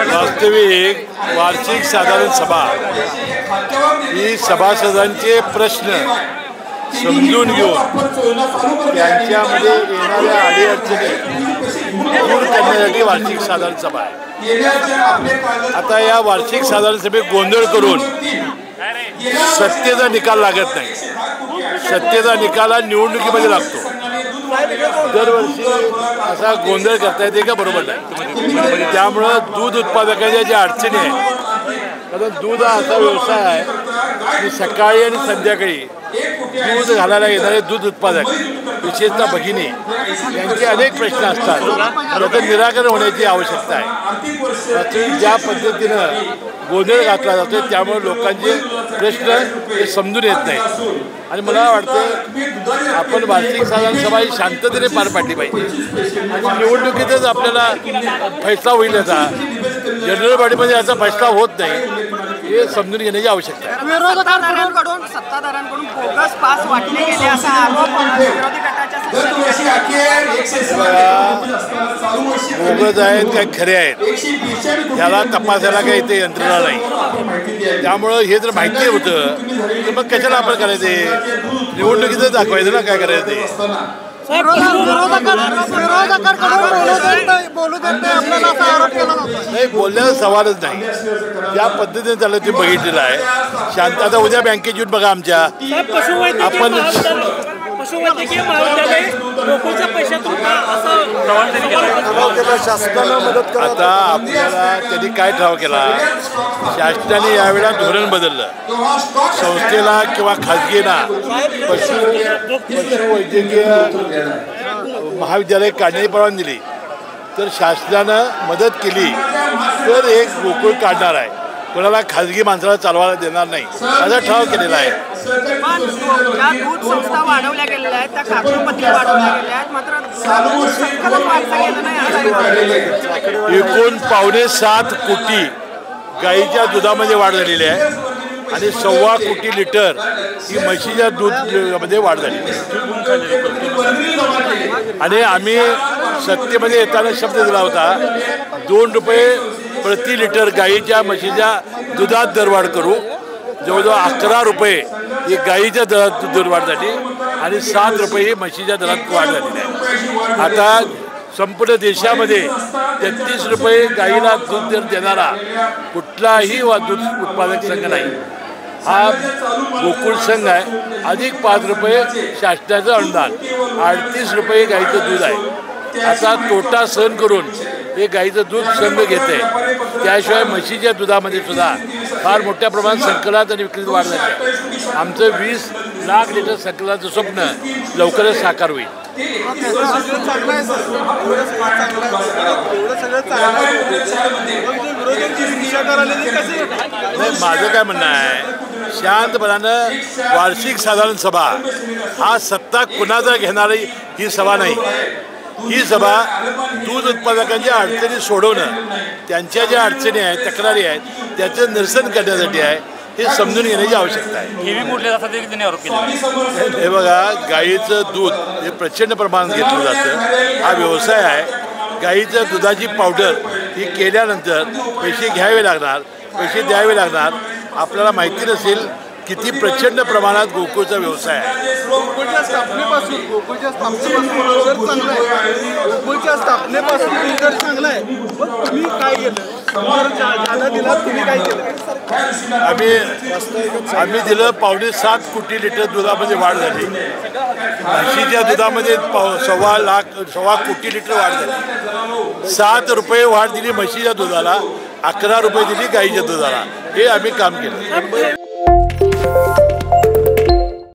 वास्तविक वार्षिक साधारण सभा ही सभासदांचे प्रश्न समजून घेऊन त्यांच्यामध्ये येणाऱ्या अडीअडचणी दूर करण्यासाठी वार्षिक साधारण सभा आहे। आता या वार्षिक साधारण सभेत गोंधळ करून सत्तेचा निकाल लागत नाही। सत्तेचा निकाल हा निवडणुकीमध्ये लागतो। दरवर्षी असा गोंधळ करता येते का? बरोबर नाही। त्यामुळं दूध उत्पादकांच्या ज्या अडचणी आहेत, कारण दूध हा असा व्यवसाय आहे की सकाळी आणि संध्याकाळी दूध घालायला येणारे दूध उत्पादक विशेषतः भगिनी यांचे अनेक प्रश्न असतात, त्याचं निराकरण होण्याची आवश्यकता आहे। ज्या पद्धतीनं गोंधळ घातला जातो त्यामुळे लोकांचे प्रश्न हे समजून येत नाहीत आणि मला वाटतं आपण वार्षिक साधारण सभा ही शांततेने पार पाडली पाहिजे आणि निवडणुकीतच आपल्याला फैसला होईल। याचा जनरल बॉडीमध्ये याचा फैसला होत नाही हे समजून घेण्याची आवश्यकता आहे। सत्ताधाऱ्यांकडून बोगस पास वाटले गेले असा आरोप विरोधी गटाच्या बोगस आहेत काय खरे आहेत याला तपासायला काही इथे यंत्रणा नाही। त्यामुळं हे जर माहिती होतं तर मग कशाला आपण करायचे? निवडणुकीतच दाखवायचं ना काय करायचं ते। नाही, बोलण्याचा सवालच नाही। ज्या पद्धतीने त्याला ते बघितलेलं आहे शांत। आता उद्या बँकेत येऊन बघा आमच्या आपण पशुवैद्यकीय महाविद्यालय लोकांच्या पैशातून शासनाला मदत करा। आता आपल्याला त्यांनी काय ठराव केला? शासनाने यावेळेला धोरण बदललं। संस्थेला किंवा खाजगीला पशुवैद्यकीय महाविद्यालय काढण्याची परवानगी दिली तर शासनानं मदत केली तर एक गोकुळ काढणार आहे, कोणाला खाजगी माणसाला चालवायला देणार नाही असा ठराव केलेला आहे। ज्या दूध संस्था वाढवल्या गेलेल्या आहेत त्या कागदोपत्री वाढवल्या गेल्या आहेत, मात्र संकलन वाढता गेलं नाही। एकूण 7.25 कोटी गाईच्या दुधामध्ये वाढ झालेली आहे आणि 1.25 कोटी लिटर ही म्हशीच्या दूधमध्ये वाढ झाली आणि आम्ही सत्तेमध्ये येताना शब्द दिला होता 2 रुपये प्रति लिटर गाईच्या म्हशीच्या दुधात दरवाढ करू। जवळजवळ 11 रुपये ही गाईच्या दरात दरवाढ झाली आणि 7 रुपये ही म्हशीच्या दरात वाढ झालेली आहे। आता संपूर्ण देशामध्ये 33 रुपये गाईला दूध दर देणारा कुठलाही दूध उत्पादक संघ नाही। हा गोकुळ संघ आहे। अधिक 5 रुपये शासनाचं अनुदान, 38 रुपये गाईचं दूध आहे। आता तोटा सहन करून हे गाईचं दूध संघ घेते। त्याशिवाय म्हशीच्या दुधामध्ये सुद्धा फार मोठ्या प्रमाणात संकलनात आणि विक्रीत वाढ झाली आहे। आमचं 20 लाख लिटर संकलनाचं स्वप्न लवकरच साकार होईल। माझं काय म्हणणं आहे, शांतपणानं वार्षिक साधारण सभा हा सत्ता कुणाचा घेणारी ही सभा नाही। ही सभा दूध उत्पादकांच्या अडचणी सोडवणं, त्यांच्या ज्या अडचणी आहेत तक्रारी आहेत त्याचं निरसन करण्यासाठी आहे हे समजून घेण्याची आवश्यकता आहे। हे बघा, गाईचं दूध हे प्रचंड प्रमाणात घेतलं जातं। हा व्यवसाय आहे। गाईचं दुधाची पावडर ही केल्यानंतर पैसे घ्यावे लागणार, पैसे द्यावे लागणार। आपल्याला माहिती नसेल किती प्रचंड प्रमाणात गोकुळचा व्यवसाय आहे। गोकुळच्या स्थापनेपासून चांगलं आहे, मग तुम्ही काय केलं? तुम्ही काय केलं? आम्ही दिलं 7.25 कोटी लिटर दुधामध्ये वाढ झाली। म्हशीच्या दुधामध्ये 1.25 कोटी लिटर वाढ झाली। 7 रुपये वाढ दिली म्हशीच्या दुधाला, 11 रुपये दिली गाईच्या दुधाला। हे आम्ही काम केलं।